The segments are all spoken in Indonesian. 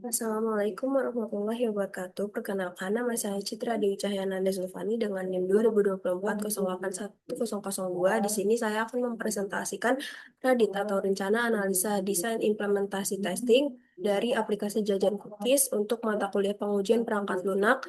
Assalamualaikum warahmatullahi wabarakatuh. Perkenalkan, nama saya Citra Dewi Cahyananda Zulfani dengan NIM 2024 Di sini saya akan mempresentasikan Radit atau Rencana Analisa Desain Implementasi Testing dari aplikasi Jajan Cookies untuk mata kuliah pengujian perangkat lunak,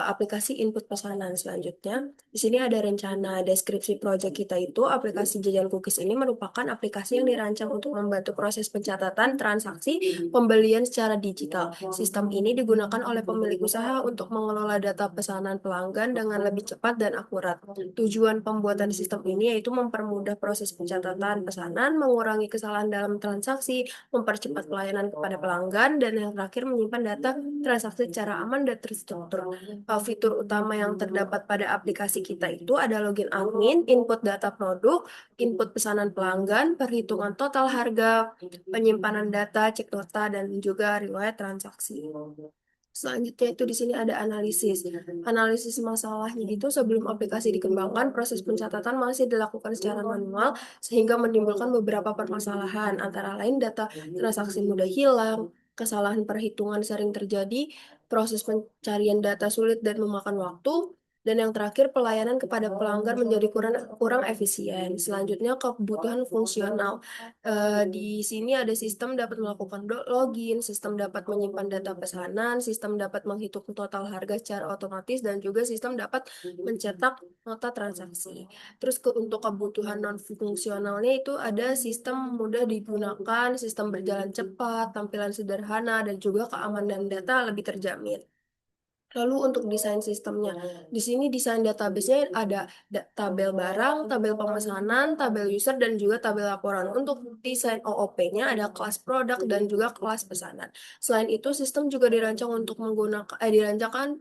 aplikasi input pesanan. Selanjutnya, di sini ada rencana deskripsi proyek kita itu. Aplikasi Jajan Cookies ini merupakan aplikasi yang dirancang untuk membantu proses pencatatan transaksi pembelian secara digital. Sistem ini digunakan oleh pemilik usaha untuk mengelola data pesanan pelanggan dengan lebih cepat dan akurat. Tujuan pembuatan sistem ini yaitu mempermudah proses pencatatan pesanan, mengurangi kesalahan dalam transaksi, mempercepat pelayanan kepada pelanggan, dan yang terakhir menyimpan data transaksi secara aman dan terstruktur. Fitur utama yang terdapat pada aplikasi kita itu ada login admin, input data produk, input pesanan pelanggan, perhitungan total harga, penyimpanan data, cek nota, dan juga riwayat transaksi. Selanjutnya itu di sini ada analisis. Analisis masalahnya itu sebelum aplikasi dikembangkan, proses pencatatan masih dilakukan secara manual sehingga menimbulkan beberapa permasalahan, antara lain data transaksi mudah hilang, kesalahan perhitungan sering terjadi, proses pencarian data sulit dan memakan waktu, dan yang terakhir pelayanan kepada pelanggan menjadi kurang kurang efisien. Selanjutnya kebutuhan fungsional. Di sini ada sistem dapat melakukan login, sistem dapat menyimpan data pesanan, sistem dapat menghitung total harga secara otomatis, dan juga sistem dapat mencetak nota transaksi. Terus untuk kebutuhan non-fungsionalnya itu ada sistem mudah digunakan, sistem berjalan cepat, tampilan sederhana, dan juga keamanan data lebih terjamin. Lalu untuk desain sistemnya, di sini desain database-nya ada tabel barang, tabel pemesanan, tabel user, dan juga tabel laporan. Untuk desain OOP-nya ada kelas produk dan juga kelas pesanan. Selain itu, sistem juga dirancang untuk menggunakan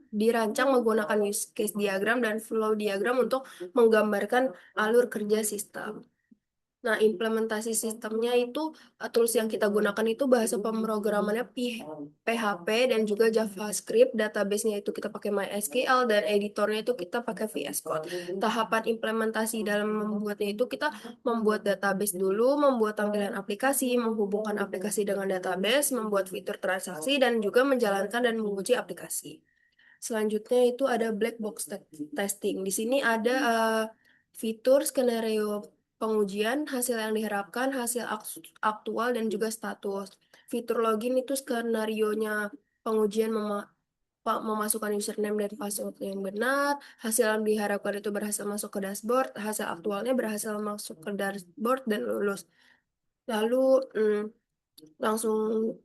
dirancang menggunakan use case diagram dan flow diagram untuk menggambarkan alur kerja sistem. Nah, implementasi sistemnya itu tools yang kita gunakan itu bahasa pemrogramannya PHP dan juga JavaScript. Database-nya itu kita pakai MySQL dan editornya itu kita pakai VS Code. Tahapan implementasi dalam membuatnya itu kita membuat database dulu, membuat tampilan aplikasi, menghubungkan aplikasi dengan database, membuat fitur transaksi, dan juga menjalankan dan menguji aplikasi. Selanjutnya itu ada black box testing. Di sini ada fitur skenario pengujian, hasil yang diharapkan, hasil aktual, dan juga status. Fitur login itu skenarionya pengujian memasukkan username dan password yang benar, hasil yang diharapkan itu berhasil masuk ke dashboard, hasil aktualnya berhasil masuk ke dashboard dan lulus. Lalu langsung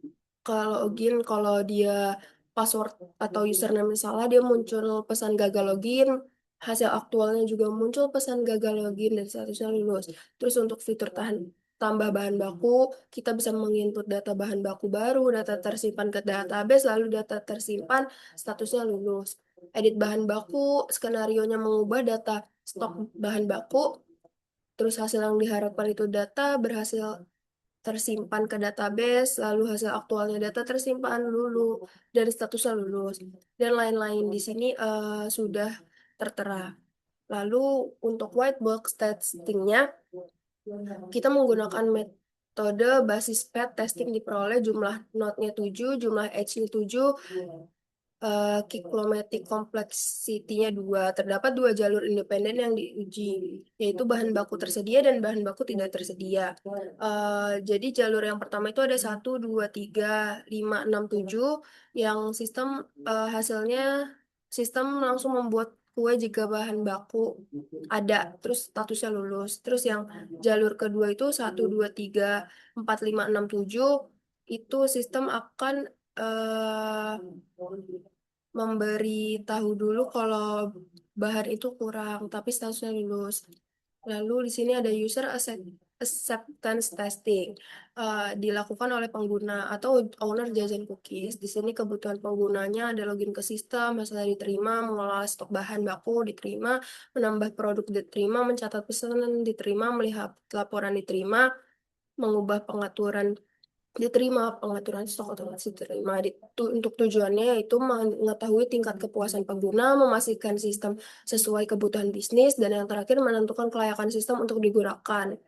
ke login, kalau dia password atau username salah, dia muncul pesan gagal login. Hasil aktualnya juga muncul pesan gagal login dan statusnya lulus. Terus untuk fitur tambah bahan baku, kita bisa menginput data bahan baku baru, data tersimpan ke database, lalu data tersimpan statusnya lulus. Edit bahan baku, skenarionya mengubah data stok bahan baku, terus hasil yang diharapkan itu data berhasil tersimpan ke database, lalu hasil aktualnya data tersimpan dulu, dan statusnya lulus, dan lain-lain. Di sini sudah tertera. Lalu untuk white box testingnya, kita menggunakan metode basis PET testing diperoleh jumlah node-nya 7, jumlah edge-nya 7, cyclomatic complexity-nya 2. Terdapat dua jalur independen yang diuji, yaitu bahan baku tersedia dan bahan baku tidak tersedia. Jadi jalur yang pertama itu ada 1, 2, 3, 5, 6, 7, yang hasilnya sistem langsung membuat kue jika bahan baku ada, terus statusnya lulus. Terus yang jalur kedua itu 1, 2, 3, 4, 5, 6, 7, itu sistem akan memberi tahu dulu kalau bahan itu kurang, tapi statusnya lulus. Lalu di sini ada acceptance testing, dilakukan oleh pengguna atau owner Jajan Cookies. Di sini kebutuhan penggunanya ada login ke sistem, masalah diterima, mengelola stok bahan baku diterima, menambah produk diterima, mencatat pesanan diterima, melihat laporan diterima, mengubah pengaturan diterima. Pengaturan stok otomatis diterima. Untuk tujuannya yaitu mengetahui tingkat kepuasan pengguna, memastikan sistem sesuai kebutuhan bisnis, dan yang terakhir menentukan kelayakan sistem untuk digunakan.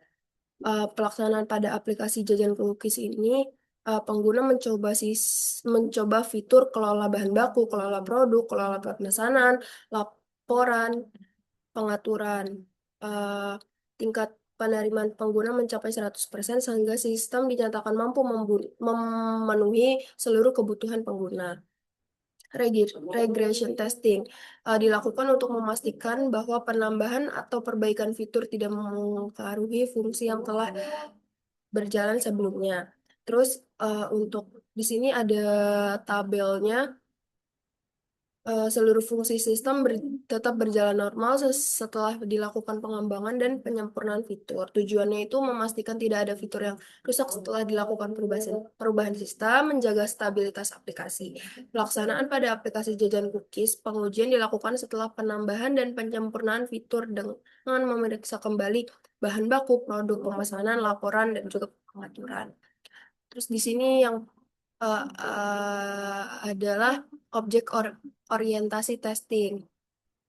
Pelaksanaan pada aplikasi jajan cookies ini, pengguna mencoba fitur kelola bahan baku, kelola produk, kelola pemesanan, laporan, pengaturan. Eh, Tingkat penerimaan pengguna mencapai 100% sehingga sistem dinyatakan mampu memenuhi seluruh kebutuhan pengguna. Regression testing dilakukan untuk memastikan bahwa penambahan atau perbaikan fitur tidak mempengaruhi fungsi yang telah berjalan sebelumnya. Terus untuk di sini ada tabelnya. Seluruh fungsi sistem tetap berjalan normal setelah dilakukan pengembangan dan penyempurnaan fitur. Tujuannya itu memastikan tidak ada fitur yang rusak setelah dilakukan perubahan sistem, menjaga stabilitas aplikasi. Pelaksanaan pada aplikasi jajan cookies, pengujian dilakukan setelah penambahan dan penyempurnaan fitur dengan memeriksa kembali bahan baku, produk, pemesanan, laporan, dan juga pengaturan. Terus di sini yang adalah objek orientasi testing.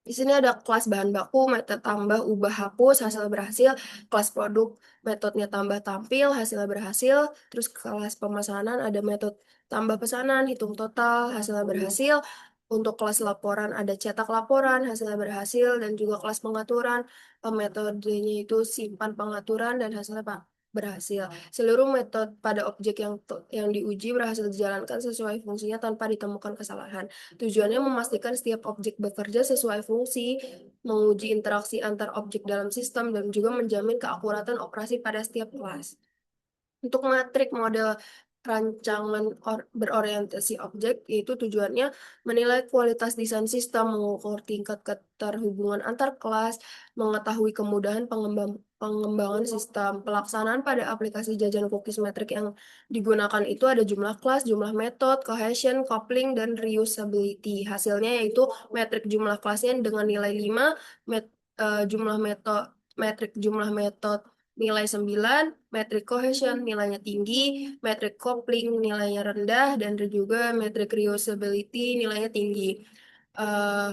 Di sini ada kelas bahan baku, metode tambah, ubah, hapus, hasil berhasil, kelas produk, metodenya tambah, tampil, hasilnya berhasil, terus kelas pemesanan ada metode tambah pesanan, hitung total, hasilnya berhasil. Untuk kelas laporan ada cetak laporan, hasilnya berhasil, dan juga kelas pengaturan, metodenya itu simpan pengaturan dan hasilnya berhasil. Seluruh metode pada objek yang diuji berhasil dijalankan sesuai fungsinya tanpa ditemukan kesalahan. Tujuannya memastikan setiap objek bekerja sesuai fungsi, menguji interaksi antar objek dalam sistem, dan juga menjamin keakuratan operasi pada setiap kelas. Untuk metrik model rancangan berorientasi objek, yaitu tujuannya menilai kualitas desain sistem, mengukur tingkat keterhubungan antar kelas, mengetahui kemudahan pengembangan sistem. Pelaksanaan pada aplikasi jajan cookies metrik yang digunakan itu ada jumlah kelas, jumlah metode, cohesion, coupling, dan reusability. Hasilnya yaitu metrik jumlah kelasnya dengan nilai 5, jumlah metode metrik jumlah metode nilai 9, metrik cohesion nilainya tinggi, metrik coupling nilainya rendah, dan juga metrik reusability nilainya tinggi. Eh,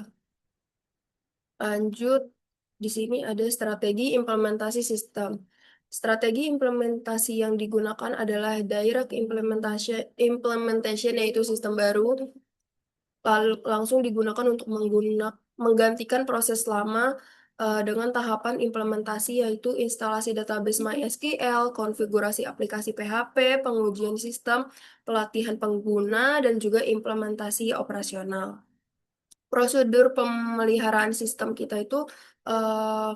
Lanjut, di sini ada strategi implementasi sistem. Strategi implementasi yang digunakan adalah direct implementation yaitu sistem baru langsung digunakan untuk menggantikan proses lama dengan tahapan implementasi yaitu instalasi database MySQL, konfigurasi aplikasi PHP, pengujian sistem, pelatihan pengguna, dan juga implementasi operasional. Prosedur pemeliharaan sistem kita itu eh,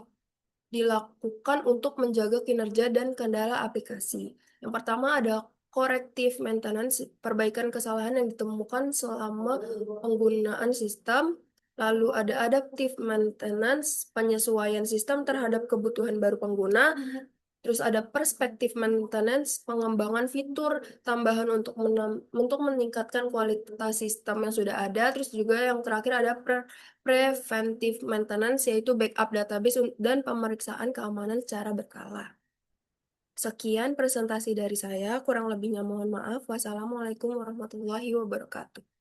dilakukan untuk menjaga kinerja dan kendala aplikasi. Yang pertama ada corrective maintenance, perbaikan kesalahan yang ditemukan selama penggunaan sistem. Lalu ada adaptive maintenance, penyesuaian sistem terhadap kebutuhan baru pengguna. Terus ada perspective maintenance, pengembangan fitur tambahan untuk meningkatkan kualitas sistem yang sudah ada. Terus juga yang terakhir ada preventive maintenance, yaitu backup database dan pemeriksaan keamanan secara berkala. Sekian presentasi dari saya, kurang lebihnya mohon maaf. Wassalamualaikum warahmatullahi wabarakatuh.